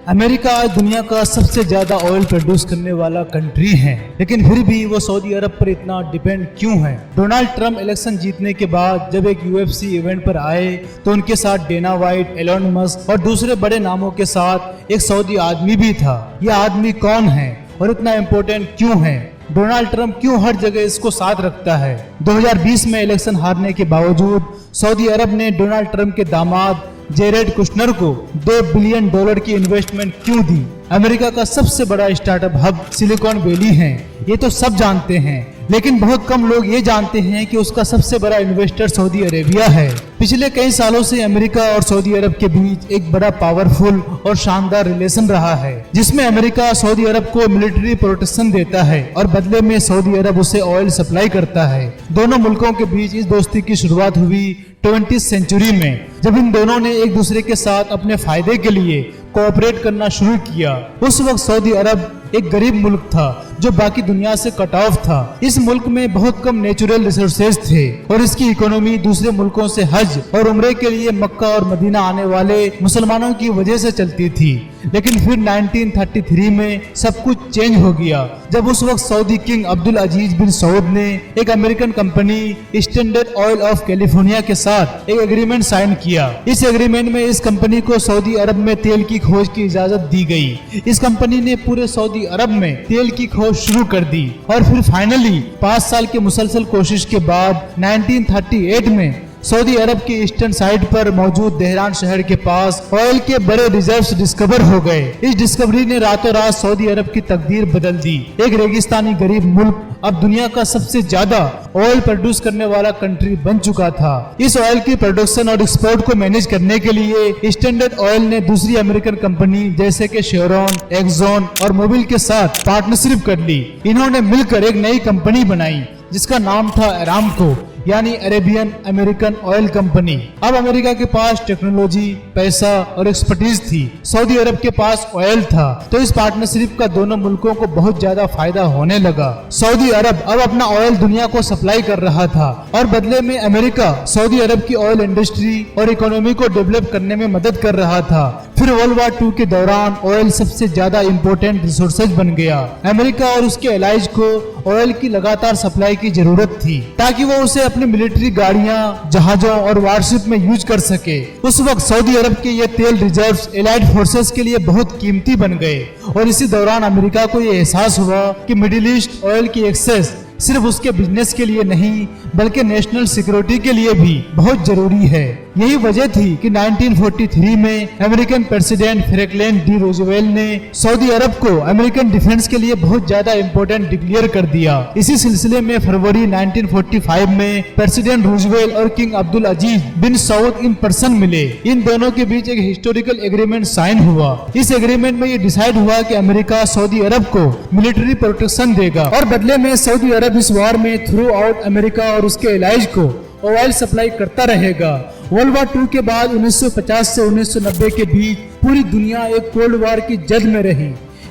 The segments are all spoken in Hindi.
अमेरिका आज दुनिया का सबसे ज्यादा ऑयल प्रोड्यूस करने वाला कंट्री है, लेकिन फिर भी वो सऊदी अरब पर इतना डिपेंड क्यों है? डोनाल्ड ट्रंप इलेक्शन जीतने के बाद जब एक यूएफसी इवेंट पर आए तो उनके साथ डेना वाइट, एलोन मस्क और दूसरे बड़े नामों के साथ एक सऊदी आदमी भी था। यह आदमी कौन है और इतना इम्पोर्टेंट क्यों है? डोनाल्ड ट्रंप क्यों हर जगह इसको साथ रखता है? 2020 में इलेक्शन हारने के बावजूद सऊदी अरब ने डोनाल्ड ट्रंप के दामाद जेरेड कुशनर को $2 बिलियन की इन्वेस्टमेंट क्यों दी? अमेरिका का सबसे बड़ा स्टार्टअप हब सिलिकॉन वैली है, ये तो सब जानते हैं, लेकिन बहुत कम लोग ये जानते हैं कि उसका सबसे बड़ा इन्वेस्टर सऊदी अरेबिया है। पिछले कई सालों से अमेरिका और सऊदी अरब के बीच एक बड़ा पावरफुल और शानदार रिलेशन रहा है, जिसमें अमेरिका सऊदी अरब को मिलिट्री प्रोटेक्शन देता है और बदले में सऊदी अरब उसे ऑयल सप्लाई करता है। दोनों मुल्कों के बीच इस दोस्ती की शुरुआत हुई 20वीं सेंचुरी में, जब इन दोनों ने एक दूसरे के साथ अपने फायदे के लिए कोऑपरेट करना शुरू किया। उस वक्त सऊदी अरब एक गरीब मुल्क था जो बाकी दुनिया से कट ऑफ था। इस मुल्क में बहुत कम नेचुरल रिसोर्सेज थे और इसकी इकोनॉमी दूसरे मुल्कों से हज और उम्रे के लिए मक्का और मदीना आने वाले मुसलमानों की वजह से चलती थी। लेकिन फिर 1933 में सब कुछ चेंज हो गया, जब उस वक्त Saudi king Abdul Aziz bin Saud ने एक American company standard oil of California के साथ एक एग्रीमेंट साइन किया। इस एग्रीमेंट में इस कंपनी को सऊदी अरब में तेल की खोज की इजाजत दी गई। इस कंपनी ने पूरे सऊदी अरब में तेल की खोज शुरू कर दी और फिर फाइनली 5 साल के मुसलसल कोशिश के बाद 1938 में सऊदी अरब के ईस्टर्न साइड पर मौजूद देहरान शहर के पास ऑयल के बड़े रिजर्व्स डिस्कवर हो गए। इस डिस्कवरी ने रातों रात सऊदी अरब की तकदीर बदल दी। एक रेगिस्तानी गरीब मुल्क अब दुनिया का सबसे ज्यादा ऑयल प्रोड्यूस करने वाला कंट्री बन चुका था। इस ऑयल की प्रोडक्शन और एक्सपोर्ट को मैनेज करने के लिए स्टैंडर्ड ऑयल ने दूसरी अमेरिकन कंपनी जैसे कि शेवरॉन, एक्सॉन और मोबिल के साथ पार्टनरशिप कर ली। इन्होंने मिलकर एक नई कंपनी बनाई जिसका नाम था अरामको, यानी अरेबियन अमेरिकन ऑयल कंपनी। अब अमेरिका के पास टेक्नोलॉजी, पैसा और एक्सपर्टीज थी, सऊदी अरब के पास ऑयल था, तो इस पार्टनरशिप का दोनों मुल्कों को बहुत ज्यादा फायदा होने लगा। सऊदी अरब अब अपना ऑयल दुनिया को सप्लाई कर रहा था और बदले में अमेरिका सऊदी अरब की ऑयल इंडस्ट्री और इकोनॉमी को डेवलप करने में मदद कर रहा था। फिर वर्ल्ड वॉर 2 के दौरान ऑयल सबसे ज्यादा इम्पोर्टेंट रिसोर्सेज बन गया। अमेरिका और उसके एलाइज को ऑयल की लगातार सप्लाई की जरूरत थी ताकि वो उसे अपनी मिलिट्री गाड़ियां, जहाजों और वारशिप में यूज कर सके। उस वक्त सऊदी अरब के ये तेल रिजर्व्स एलाइड फोर्सेस के लिए बहुत कीमती बन गए और इसी दौरान अमेरिका को ये एहसास हुआ कि मिडिल ईस्ट ऑयल की एक्सेस सिर्फ उसके बिजनेस के लिए नहीं बल्कि नेशनल सिक्योरिटी के लिए भी बहुत जरूरी है। यही वजह थी कि 1943 में American president Franklin D Roosevelt ने सऊदी अरब को अमेरिकन डिफेंस के लिए बहुत ज्यादा इम्पोर्टेंट डिक्लेयर कर दिया। इसी सिलसिले में फरवरी 1945 में प्रेसिडेंट रूजवेल्ट और king Abdul Aziz bin Saud in person मिले। इन दोनों के बीच एक हिस्टोरिकल एग्रीमेंट साइन हुआ। इस एग्रीमेंट में ये डिसाइड हुआ कि अमेरिका सऊदी अरब को मिलिट्री प्रोटेक्शन देगा और बदले में सऊदी अरब इस वॉर में थ्रू आउट अमेरिका और उसके एलाइज को ऑयल सप्लाई करता रहेगा। वर्ल्ड वॉर 2 के बाद 1950 से 1990 के बीच पूरी दुनिया एक कोल्ड वॉर की जद में रही।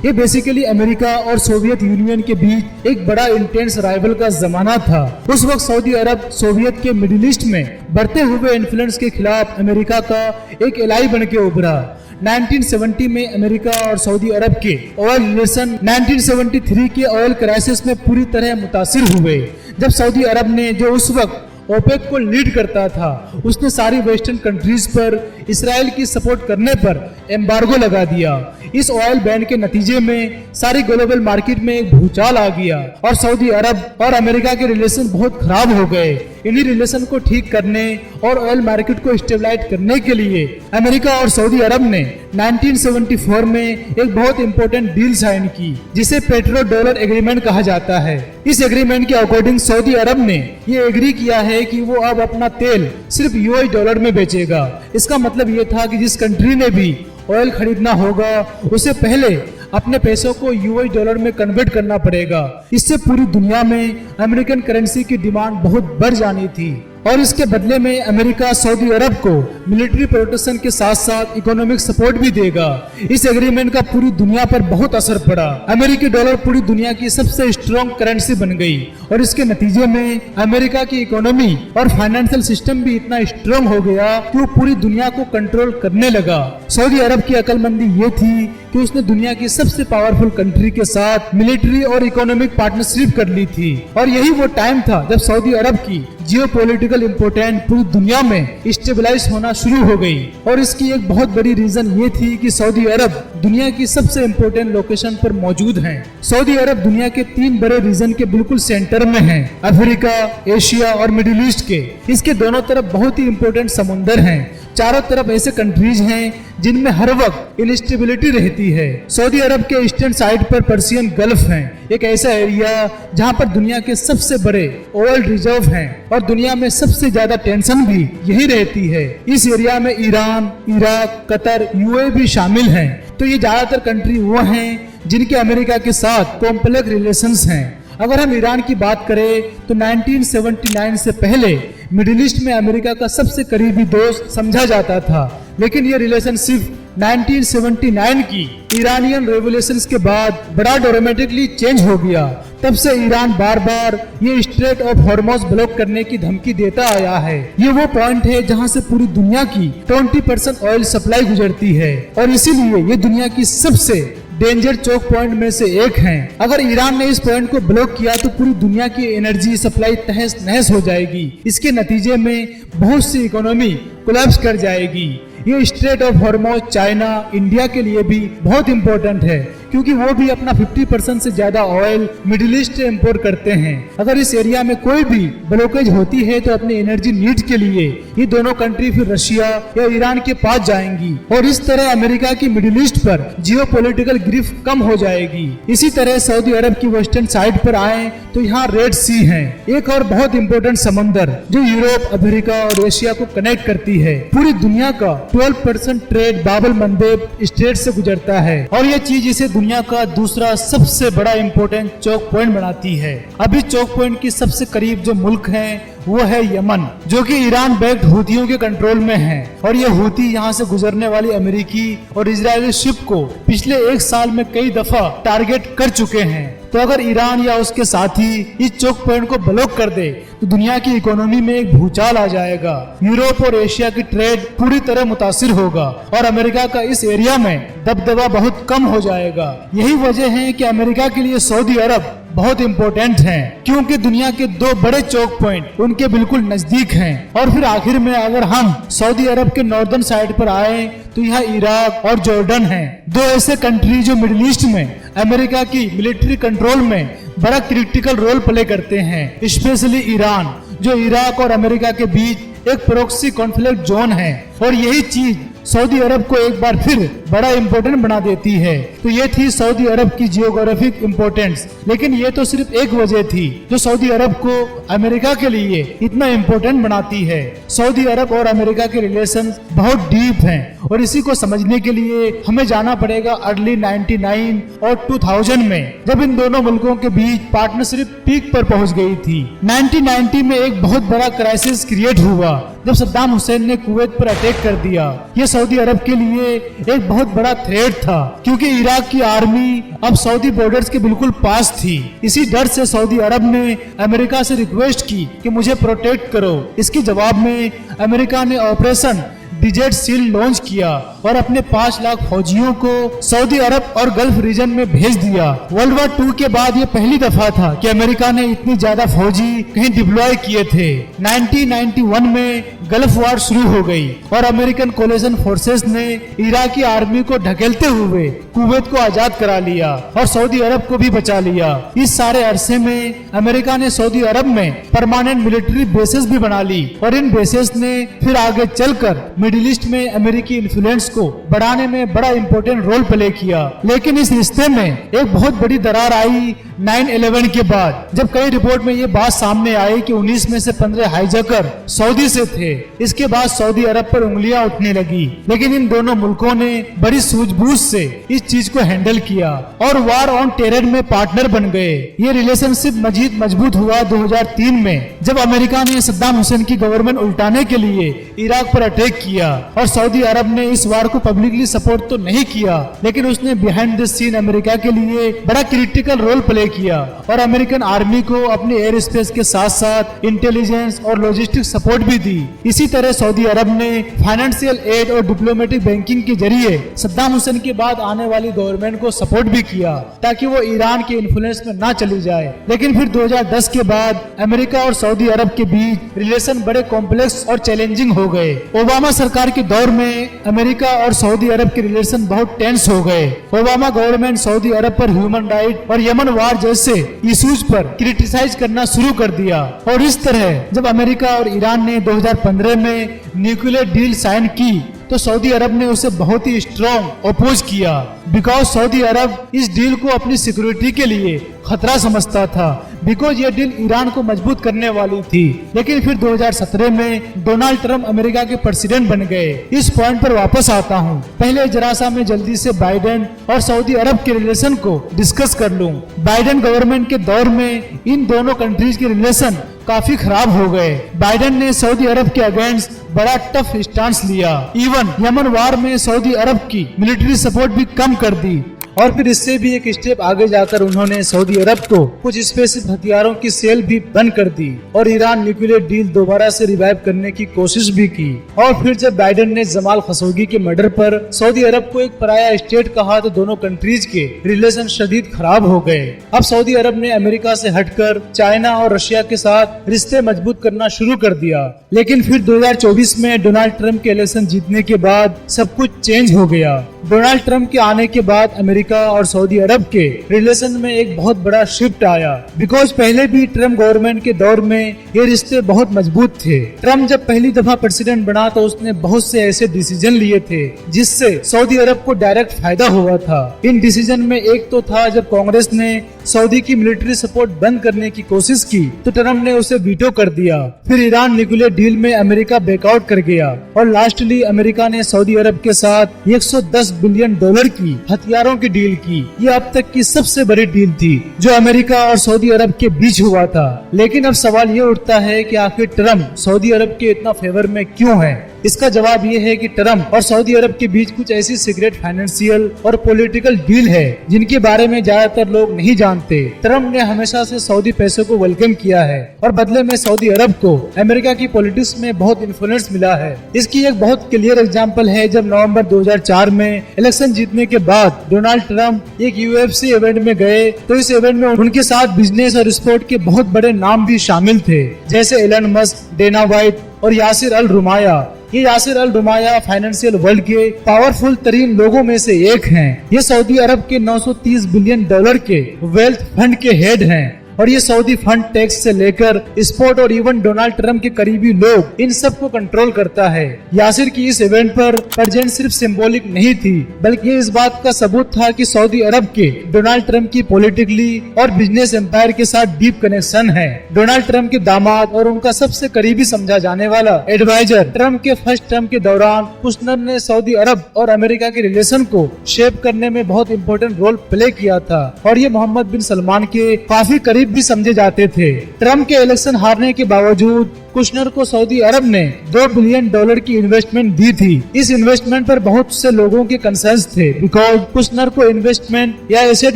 ये बेसिकली अमेरिका और सोवियत यूनियन के बीच एक बड़ा इंटेंस राइवल का जमाना था। उस वक्त सऊदी अरब सोवियत के मिडिल ईस्ट में बढ़ते हुए इन्फ्लुएंस के खिलाफ अमेरिका का एक एलाई बन के उभरा। 1970 में अमेरिका और सऊदी अरब के ऑयल रिलेशन 1973 के ऑयल क्राइसिस में पूरी तरह मुतासिर हुए, जब सऊदी अरब ने, जो उस वक्त ओपेक को लीड करता था, उसने सारी वेस्टर्न कंट्रीज पर इसराइल की सपोर्ट करने पर एम्बार्गो लगा दिया। इस ऑयल बैन के नतीजे में सारी ग्लोबल मार्केट में एक भूचाल आ गया और सऊदी अरब और अमेरिका के रिलेशन बहुत खराब हो गए। इन्हीं रिलेशन को ठीक करने और ऑयल मार्केट को स्टेबलाइज करने के लिए अमेरिका और सऊदी अरब ने 1974 में एक बहुत इंपॉर्टेंट डील साइन की, जिसे पेट्रो डॉलर एग्रीमेंट कहा जाता है। इस एग्रीमेंट के अकॉर्डिंग सऊदी अरब ने ये एग्री किया है कि वो अब अपना तेल सिर्फ यूएस डॉलर में बेचेगा। इसका मतलब ये था कि जिस कंट्री ने भी ऑयल खरीदना होगा उसे पहले अपने पैसों को यूएस डॉलर में कन्वर्ट करना पड़ेगा। इससे पूरी दुनिया में अमेरिकन करेंसी की डिमांड बहुत बढ़ जानी थी और इसके बदले में अमेरिका सऊदी अरब को मिलिट्री प्रोटेक्शन के साथ साथ इकोनॉमिक सपोर्ट भी देगा। इस एग्रीमेंट का पूरी दुनिया पर बहुत असर पड़ा। अमेरिकी डॉलर पूरी दुनिया की सबसे स्ट्रॉन्ग करेंसी बन गई और इसके नतीजे में अमेरिका की इकोनॉमी और फाइनेंशियल सिस्टम भी इतना स्ट्रॉन्ग हो गया कि वो पूरी दुनिया को कंट्रोल करने लगा। सऊदी अरब की अक्लमंदी ये थी कि उसने दुनिया की सबसे पावरफुल कंट्री के साथ मिलिट्री और इकोनॉमिक पार्टनरशिप कर ली थी और यही वो टाइम था जब सऊदी अरब की जियोपॉलिटिकल इम्पोर्टेंस पूरी दुनिया में स्टेबलाइज होना शुरू हो गई। और इसकी एक बहुत बड़ी रीजन ये थी कि सऊदी अरब दुनिया की सबसे इम्पोर्टेंट लोकेशन पर मौजूद है। सऊदी अरब दुनिया के 3 बड़े रीजन के बिल्कुल सेंटर में है, अफ्रीका, एशिया और मिडिल ईस्ट के। इसके दोनों तरफ बहुत ही इम्पोर्टेंट समुंदर हैं। चारों तरफ ऐसे कंट्रीज हैं जिनमें हर वक्त इनस्टेबिलिटी रहती है। सऊदी अरब के ईस्टर्न साइड पर पर्शियन गल्फ है, एक ऐसा एरिया जहां पर दुनिया के सबसे बड़े ऑयल रिजर्व हैं और दुनिया में सबसे ज्यादा टेंशन भी यही रहती है। इस एरिया में ईरान, इराक, कतर, यूएई भी शामिल हैं। तो ये ज्यादातर कंट्री वो हैं जिनके अमेरिका के साथ कॉम्प्लेक्स रिलेशंस हैं। अगर हम ईरान की बात करें तो 1979 से पहले मिडिल ईस्ट में अमेरिका का सबसे करीबी दोस्त समझा जाता था, लेकिन ये रिलेशनशिप 1979 की ईरानियन रेवोल्यूशंस के बाद बड़ा ड्रामेटिकली चेंज हो गया। तब से ईरान बार बार ये स्ट्रेट ऑफ हॉर्मोज ब्लॉक करने की धमकी देता आया है। ये वो पॉइंट है जहां से पूरी दुनिया की 20% ऑयल सप्लाई गुजरती है और इसीलिए ये दुनिया की सबसे डेंजर चौक पॉइंट में से एक है। अगर ईरान ने इस पॉइंट को ब्लॉक किया तो पूरी दुनिया की एनर्जी सप्लाई तहस नहस हो जाएगी। इसके नतीजे में बहुत सी इकोनॉमी कोलैप्स कर जाएगी। ये straight of Hormuz China, India के लिए भी बहुत इंपॉर्टेंट है क्योंकि वो भी अपना 50% से ज्यादा ऑयल मिडिल ईस्ट से इंपोर्ट करते हैं। अगर इस एरिया में कोई भी ब्लॉकेज होती है तो अपनी एनर्जी नीड के लिए ये दोनों कंट्री फिर रशिया या ईरान के पास जाएंगी और इस तरह अमेरिका की मिडिल ईस्ट पर जियोपॉलिटिकल ग्रिफ कम हो जाएगी। इसी तरह सऊदी अरब की वेस्टर्न साइड पर आए तो यहाँ रेड सी है, एक और बहुत इंपॉर्टेंट समंदर जो यूरोप, अफ्रीका और एशिया को कनेक्ट करती है। पूरी दुनिया का 12% ट्रेड बाबल मंदेब स्ट्रेट से गुजरता है और ये चीज इसे दुनिया का दूसरा सबसे बड़ा इंपॉर्टेंट चौक पॉइंट बनाती है। अभी चौक पॉइंट की सबसे करीब जो मुल्क है वो है यमन, जो कि ईरान बैक्ड हूथियों के कंट्रोल में है और ये हूथी यहाँ से गुजरने वाली अमेरिकी और इजरायली शिप को पिछले 1 साल में कई दफा टारगेट कर चुके हैं। तो अगर ईरान या उसके साथी इस चौक पॉइंट को ब्लॉक कर दे तो दुनिया की इकोनॉमी में एक भूचाल आ जाएगा। यूरोप और एशिया की ट्रेड पूरी तरह मुतासिर होगा और अमेरिका का इस एरिया में दबदबा बहुत कम हो जाएगा। यही वजह है कि अमेरिका के लिए सऊदी अरब बहुत इम्पोर्टेंट है क्योंकि दुनिया के 2 बड़े चौक पॉइंट उनके बिल्कुल नजदीक हैं। और फिर आखिर में अगर हम सऊदी अरब के नॉर्दर्न साइड पर आए तो यहाँ इराक और जॉर्डन हैं, 2 ऐसे कंट्री जो मिडिल ईस्ट में अमेरिका की मिलिट्री कंट्रोल में बड़ा क्रिटिकल रोल प्ले करते हैं। स्पेशली ईरान जो इराक और अमेरिका के बीच एक प्रोक्सी कॉन्फ्लिक्ट जोन है और यही चीज सऊदी अरब को एक बार फिर बड़ा इम्पोर्टेंट बना देती है। तो ये थी सऊदी अरब की जियोग्राफिक इम्पोर्टेंस, लेकिन ये तो सिर्फ एक वजह थी जो सऊदी अरब को अमेरिका के लिए इतना इम्पोर्टेंट बनाती है। सऊदी अरब और अमेरिका के रिलेशन बहुत डीप हैं और इसी को समझने के लिए हमें जाना पड़ेगा अर्ली 99 और 2000 में, जब इन दोनों मुल्कों के बीच पार्टनरशिप पीक पर पहुंच गई थी। 1990 में एक बहुत बड़ा क्राइसिस क्रिएट हुआ जब सद्दाम हुसैन ने कुवैत पर अटैक कर दिया। ये सऊदी अरब के लिए एक बहुत बड़ा थ्रेट था क्योंकि इराक की आर्मी अब सऊदी बॉर्डर्स के बिल्कुल पास थी। इसी डर से सऊदी अरब ने अमेरिका से रिक्वेस्ट की कि मुझे प्रोटेक्ट करो। इसके जवाब में अमेरिका ने ऑपरेशन डिजेट सील लॉन्च किया और अपने 5 लाख फौजियों को सऊदी अरब और गल्फ रीजन में भेज दिया। वर्ल्ड वॉर 2 के बाद ये पहली दफा था कि अमेरिका ने इतनी ज्यादा फौजी कहीं डिप्लॉय किए थे। 1991 में गल्फ वॉर शुरू हो गई और अमेरिकन कोलिशन फोर्सेस ने इराकी आर्मी को ढकेलते हुए कुवैत को आजाद करा लिया और सऊदी अरब को भी बचा लिया। इस सारे अरसे में अमेरिका ने सऊदी अरब में परमानेंट मिलिट्री बेसेस भी बना ली और इन बेसेस ने फिर आगे चलकर मिडिल ईस्ट में अमेरिकी इन्फ्लुएंस को बढ़ाने में बड़ा इंपॉर्टेंट रोल प्ले किया। लेकिन इस रिश्ते में एक बहुत बड़ी दरार आई 9/11 के बाद, जब कई रिपोर्ट में ये बात सामने आई कि 19 में से 15 हाईजैकर सऊदी से थे इसके बाद सऊदी अरब पर उंगलियां उठने लगी, लेकिन इन दोनों मुल्कों ने बड़ी सूझबूझ से इस चीज को हैंडल किया और वार ऑन टेरर में पार्टनर बन गए। ये रिलेशनशिप मजीद मजबूत हुआ 2003 में, जब अमेरिका ने सद्दाम हुसैन की गवर्नमेंट उल्टाने के लिए इराक पर अटैक किया और सऊदी अरब ने इस वार को पब्लिकली सपोर्ट तो नहीं किया, लेकिन उसने बिहाइंड द सीन अमेरिका के लिए बड़ा क्रिटिकल रोल प्ले किया और अमेरिकन आर्मी को अपने एयर स्पेस के साथ साथ इंटेलिजेंस और लॉजिस्टिक सपोर्ट भी दी। इसी तरह सऊदी अरब ने फाइनेंशियल एड और डिप्लोमेटिक बैंकिंग के जरिए सद्दाम हुसैन के बाद आने वाली गवर्नमेंट को सपोर्ट भी किया ताकि वो ईरान के इन्फ्लुएंस में ना चली जाए। लेकिन फिर 2010 के बाद अमेरिका और सऊदी अरब के बीच रिलेशन बड़े कॉम्प्लेक्स और चैलेंजिंग हो गए। ओबामा सरकार के दौर में अमेरिका और सऊदी अरब के रिलेशन बहुत टेंस हो गए। ओबामा गवर्नमेंट सऊदी अरब पर ह्यूमन राइट और यमन वार जैसे इश्यूज पर क्रिटिसाइज करना शुरू कर दिया और इस तरह जब अमेरिका और ईरान ने 2015 में न्यूक्लियर डील साइन की तो सऊदी अरब ने उसे बहुत ही स्ट्रॉन्ग अपोज किया, बिकॉज सऊदी अरब इस डील को अपनी सिक्योरिटी के लिए खतरा समझता था, बिकॉज ये डील ईरान को मजबूत करने वाली थी। लेकिन फिर 2017 में डोनाल्ड ट्रम्प अमेरिका के प्रेसिडेंट बन गए। इस पॉइंट पर वापस आता हूँ। पहले जरा सा मैं जल्दी से बाइडेन और सऊदी अरब के रिलेशन को डिस्कस कर लूँ। बाइडेन गवर्नमेंट के दौर में इन दोनों कंट्रीज के रिलेशन काफी खराब हो गए। बाइडेन ने सऊदी अरब के अगेंस्ट बड़ा टफ स्टांस लिया। इवन यमन वार में सऊदी अरब की मिलिट्री सपोर्ट भी कम कर दी और फिर इससे भी एक स्टेप आगे जाकर उन्होंने सऊदी अरब को कुछ स्पेसिफिक हथियारों की सेल भी बंद कर दी और ईरान न्यूक्लियर डील दोबारा से रिवाइव करने की कोशिश भी की। और फिर जब बाइडेन ने जमाल खशोगी के मर्डर पर सऊदी अरब को एक पराया स्टेट कहा तो दोनों कंट्रीज के रिलेशन शदीद खराब हो गए। अब सऊदी अरब ने अमेरिका से हटकर चाइना और रशिया के साथ रिश्ते मजबूत करना शुरू कर दिया। लेकिन फिर 2024 में डोनाल्ड ट्रम्प के इलेक्शन जीतने के बाद सब कुछ चेंज हो गया। डोनाल्ड ट्रम्प के आने के बाद अमेरिका और सऊदी अरब के रिलेशन में एक बहुत बड़ा शिफ्ट आया, बिकॉज पहले भी ट्रम्प गवर्नमेंट के दौर में ये रिश्ते बहुत मजबूत थे। ट्रम्प जब पहली दफा प्रेसिडेंट बना तो उसने बहुत से ऐसे डिसीजन लिए थे जिससे सऊदी अरब को डायरेक्ट फायदा हुआ था। इन डिसीजन में एक तो था जब कांग्रेस ने सऊदी की मिलिट्री सपोर्ट बंद करने की कोशिश की तो ट्रम्प ने उसे वीटो कर दिया। फिर ईरान न्यूक्लियर डील में अमेरिका बैकआउट कर गया और लास्टली अमेरिका ने सऊदी अरब के साथ 110 बिलियन डॉलर की हथियारों की डील की। ये अब तक की सबसे बड़ी डील थी जो अमेरिका और सऊदी अरब के बीच हुआ था। लेकिन अब सवाल ये उठता है कि आखिर ट्रम्प सऊदी अरब के इतना फेवर में क्यों है। इसका जवाब ये है कि ट्रम्प और सऊदी अरब के बीच कुछ ऐसी सीक्रेट फाइनेंशियल और पॉलिटिकल डील है जिनके बारे में ज्यादातर लोग नहीं जानते। ट्रम्प ने हमेशा से सऊदी पैसों को वेलकम किया है और बदले में सऊदी अरब को अमेरिका की पॉलिटिक्स में बहुत इन्फ्लुएंस मिला है। इसकी एक बहुत क्लियर एग्जांपल है जब नवंबर 2004 में इलेक्शन जीतने के बाद डोनाल्ड ट्रम्प एक UFC इवेंट में गए तो इस इवेंट में उनके साथ बिजनेस और स्पोर्ट के बहुत बड़े नाम भी शामिल थे, जैसे एलन मस्क, डेना वाइट और यासिर अल रुमाया। ये यासिर अल रुमाया फाइनेंशियल वर्ल्ड के पावरफुल तरीन लोगों में से एक हैं। ये सऊदी अरब के 930 बिलियन डॉलर के वेल्थ फंड के हेड हैं और ये सऊदी फंड टैक्स से लेकर स्पोर्ट और इवन डोनाल्ड ट्रम्प के करीबी लोग इन सब को कंट्रोल करता है। यासिर की इस इवेंट पर प्रेजेंस सिर्फ सिंबॉलिक नहीं थी बल्कि ये इस बात का सबूत था कि सऊदी अरब के डोनाल्ड ट्रम्प की पॉलिटिकली और बिजनेस एम्पायर के साथ डीप कनेक्शन है। डोनाल्ड ट्रम्प के दामाद और उनका सबसे करीबी समझा जाने वाला एडवाइजर ट्रम्प के फर्स्ट टर्म के दौरान कुशनर ने सऊदी अरब और अमेरिका के रिलेशन को शेप करने में बहुत इंपॉर्टेंट रोल प्ले किया था और ये मोहम्मद बिन सलमान के काफी करीब भी समझे जाते थे। ट्रम्प के इलेक्शन हारने के बावजूद कुशनर को सऊदी अरब ने $2 बिलियन की इन्वेस्टमेंट दी थी। इस इन्वेस्टमेंट पर बहुत से लोगों के कंसर्न्स थे बिकॉज कुशनर को इन्वेस्टमेंट या एसेट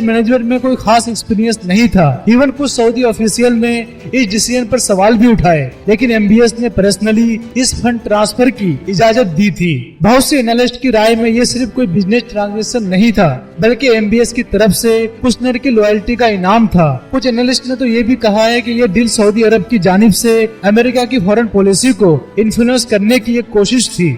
मैनेजमेंट में कोई खास एक्सपीरियंस नहीं था। इवन कुछ सऊदी ऑफिशियल ने इस डिसीजन पर सवाल भी उठाए, लेकिन MBS ने पर्सनली इस फंड ट्रांसफर की इजाजत दी थी। बहुत से एनालिस्ट की राय में ये सिर्फ कोई बिजनेस ट्रांजेक्शन नहीं था बल्कि MBS की तरफ से कुशनर की लॉयल्टी का इनाम था। कुछ एनालिस्ट ने तो ये भी कहा है कि ये डील सऊदी अरब की जानिब से अमेरिका की फॉरेन पॉलिसी को इन्फ्लुएंस करने की एक कोशिश थी।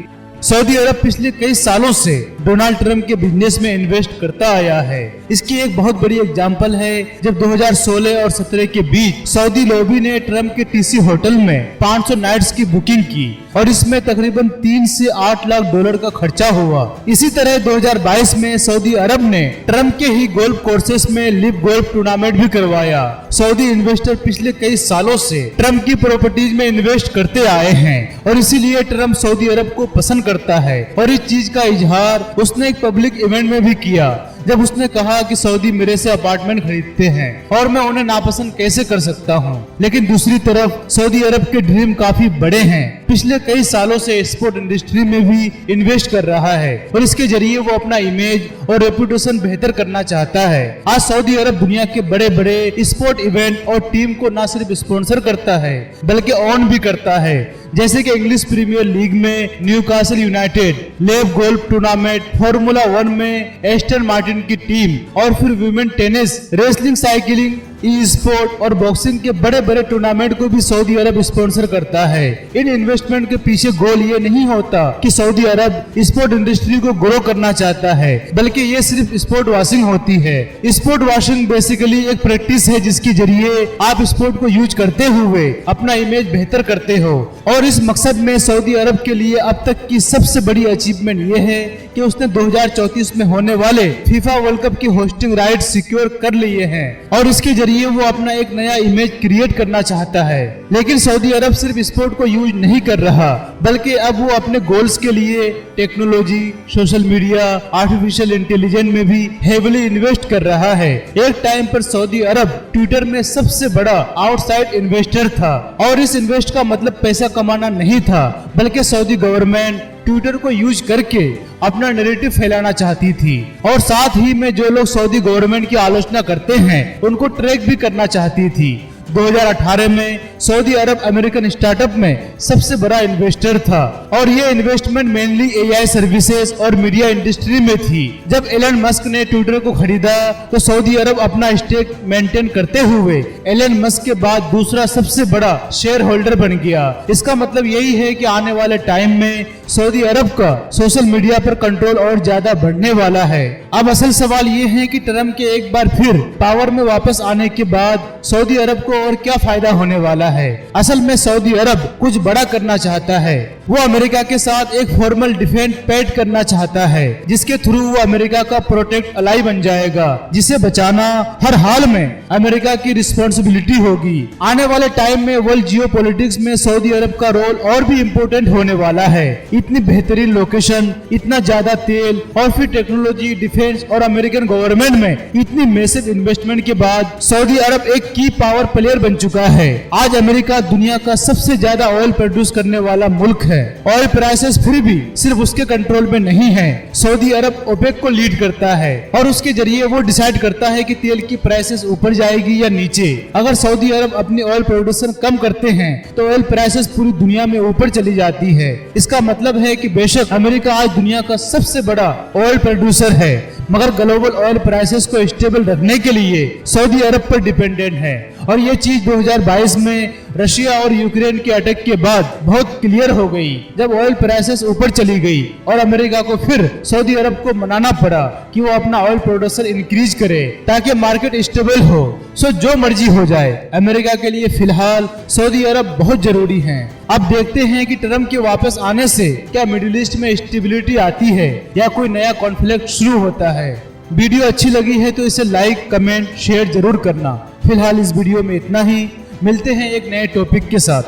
सऊदी अरब पिछले कई सालों से डोनाल्ड ट्रंप के बिजनेस में इन्वेस्ट करता आया है। इसकी एक बहुत बड़ी एग्जांपल है जब 2016 और 17 के बीच सऊदी लॉबी ने ट्रंप के टीसी होटल में 500 नाइट्स की बुकिंग की और इसमें तकरीबन 3 से 8 लाख डॉलर का खर्चा हुआ। इसी तरह 2022 में सऊदी अरब ने ट्रंप के ही गोल्फ कोर्सेस में लिव गोल्फ टूर्नामेंट भी करवाया। सऊदी इन्वेस्टर पिछले कई सालों से ट्रंप की प्रॉपर्टीज में इन्वेस्ट करते आए हैं और इसीलिए ट्रंप सऊदी अरब को पसंद करता है और इस चीज का इजहार उसने एक पब्लिक इवेंट में भी किया जब उसने कहा कि सऊदी मेरे से अपार्टमेंट खरीदते हैं और मैं उन्हें नापसंद कैसे कर सकता हूं। लेकिन दूसरी तरफ सऊदी अरब के ड्रीम काफी बड़े हैं। पिछले कई सालों से स्पोर्ट इंडस्ट्री में भी इन्वेस्ट कर रहा है और इसके जरिए वो अपना इमेज और रेपुटेशन बेहतर करना चाहता है। आज सऊदी अरब दुनिया के बड़े बड़े स्पोर्ट इवेंट और टीम को न सिर्फ स्पॉन्सर करता है बल्कि ऑन भी करता है, जैसे कि इंग्लिश प्रीमियर लीग में न्यूकासल यूनाइटेड, लेव गोल्फ टूर्नामेंट, फार्मूला 1 में एस्टन मार्टिन की टीम और फिर वुमेन टेनिस, रेसलिंग, साइकिलिंग, ई स्पोर्ट और बॉक्सिंग के बड़े बड़े टूर्नामेंट को भी सऊदी अरब स्पॉन्सर करता है। इन इन्वेस्टमेंट के पीछे गोल ये नहीं होता कि सऊदी अरब स्पोर्ट इंडस्ट्री को ग्रो करना चाहता है, बल्कि ये सिर्फ स्पोर्ट वॉशिंग होती है। स्पोर्ट वॉशिंग बेसिकली एक प्रैक्टिस है जिसके जरिए आप स्पोर्ट को यूज करते हुए अपना इमेज बेहतर करते हो और इस मकसद में सऊदी अरब के लिए अब तक की सबसे बड़ी अचीवमेंट ये है कि उसने 2034 में होने वाले फीफा वर्ल्ड कप की होस्टिंग राइट सिक्योर कर लिए हैं और इसके जरिए वो अपना एक नया इमेज क्रिएट करना चाहता है। लेकिन सऊदी अरब सिर्फ स्पोर्ट को यूज नहीं कर रहा बल्कि अब वो अपने गोल्स के लिए technology, social media, artificial intelligence में भी हेवीली इन्वेस्ट कर रहा है। एक टाइम पर सऊदी अरब ट्विटर में सबसे बड़ा आउटसाइड इन्वेस्टर था और इस इन्वेस्ट का मतलब पैसा कमाना नहीं था बल्कि सऊदी गवर्नमेंट ट्विटर को यूज करके अपना नैरेटिव फैलाना चाहती थी और साथ ही में जो लोग सऊदी गवर्नमेंट की आलोचना करते हैं उनको ट्रैक भी करना चाहती थी। 2018 में सऊदी अरब अमेरिकन स्टार्टअप में सबसे बड़ा इन्वेस्टर था और ये इन्वेस्टमेंट मेनली एआई सर्विसेज और मीडिया इंडस्ट्री में थी। जब एलन मस्क ने ट्विटर को खरीदा तो सऊदी अरब अपना स्टेक मेंटेन करते हुए एलन मस्क के बाद दूसरा सबसे बड़ा शेयर होल्डर बन गया। इसका मतलब यही है कि आने वाले टाइम में सऊदी अरब का सोशल मीडिया पर कंट्रोल और ज्यादा बढ़ने वाला है। अब असल सवाल ये है कि ट्रंप के एक बार फिर पावर में वापस आने के बाद सऊदी अरब को और क्या फायदा होने वाला है। असल में सऊदी अरब कुछ बड़ा करना चाहता है। वो अमेरिका के साथ एक फॉर्मल डिफेंस पैक्ट करना चाहता है जिसके थ्रू वो अमेरिका का प्रोटेक्ट अलाई बन जाएगा, जिसे बचाना हर हाल में अमेरिका की रिस्पॉन्सिबिलिटी होगी। आने वाले टाइम में वर्ल्ड जियोपॉलिटिक्स में सऊदी अरब का रोल और भी इम्पोर्टेंट होने वाला है। इतनी बेहतरीन लोकेशन, इतना ज्यादा तेल और फिर टेक्नोलॉजी, डिफेंस और अमेरिकन गवर्नमेंट में इतनी मैसिव इन्वेस्टमेंट के बाद सऊदी अरब एक की पावर प्लेयर बन चुका है। आज अमेरिका दुनिया का सबसे ज्यादा ऑयल प्रोड्यूस करने वाला मुल्क है। ऑयल प्राइसेस फिर भी सिर्फ उसके कंट्रोल में नहीं है। सऊदी अरब ओपेक को लीड करता है और उसके जरिए वो डिसाइड करता है कि तेल की प्राइसेस ऊपर जाएगी या नीचे। अगर सऊदी अरब अपनी ऑयल प्रोडक्शन कम करते हैं तो ऑयल प्राइसेस पूरी दुनिया में ऊपर चली जाती है। इसका मतलब है कि बेशक अमेरिका आज दुनिया का सबसे बड़ा ऑयल प्रोड्यूसर है मगर ग्लोबल ऑयल प्राइसेस को स्टेबल रखने के लिए सऊदी अरब पर डिपेंडेंट है और ये चीज 2022 में रशिया और यूक्रेन के अटैक के बाद बहुत क्लियर हो गई जब ऑयल प्राइसेस ऊपर चली गई और अमेरिका को फिर सऊदी अरब को मनाना पड़ा कि वो अपना ऑयल प्रोडक्शन इंक्रीज करे ताकि मार्केट स्टेबल हो। सो जो मर्जी हो जाए, अमेरिका के लिए फिलहाल सऊदी अरब बहुत जरूरी है। अब देखते हैं कि ट्रंप के वापस आने से क्या मिडिल ईस्ट में स्टेबिलिटी आती है या कोई नया कॉन्फ्लिक्ट शुरू होता है। वीडियो अच्छी लगी है तो इसे लाइक, कमेंट, शेयर जरूर करना। फिलहाल इस वीडियो में इतना ही। मिलते हैं एक नए टॉपिक के साथ।